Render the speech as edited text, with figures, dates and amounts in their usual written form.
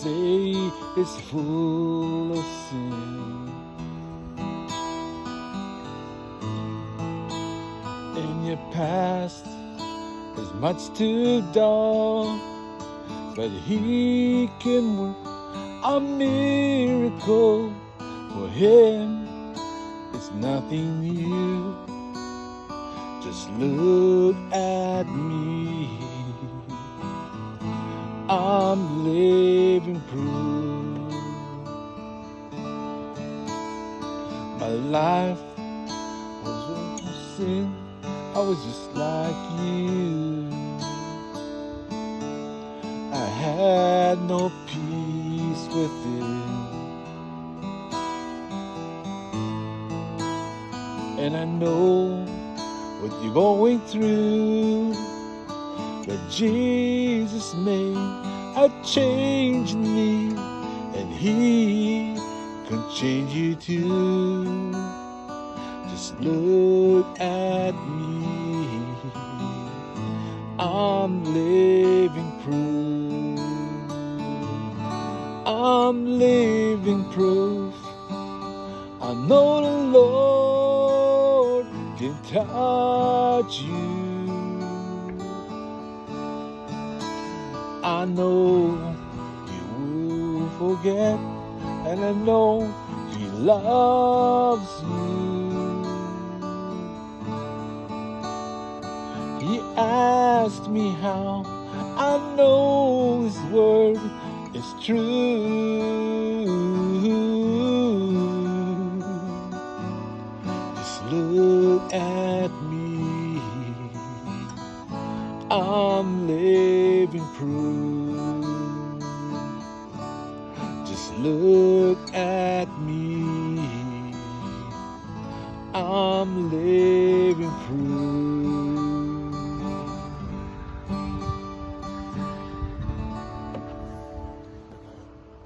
say it's full of sin. In your past, there's much to do, but He can work a miracle. For Him, it's nothing new. Just look at me. I'm living proof. My life was a sin. I was just like you. I had no peace within. And I know what you're going through, but Jesus made a change in me, and He can change you too. Just look at me. I'm living proof. I'm living proof. I know the Lord can touch you. I know He will forget, and I know He loves you. He asked me how I know His word is true. Just look at me. I'm living proof. Just look at me. I'm living proof.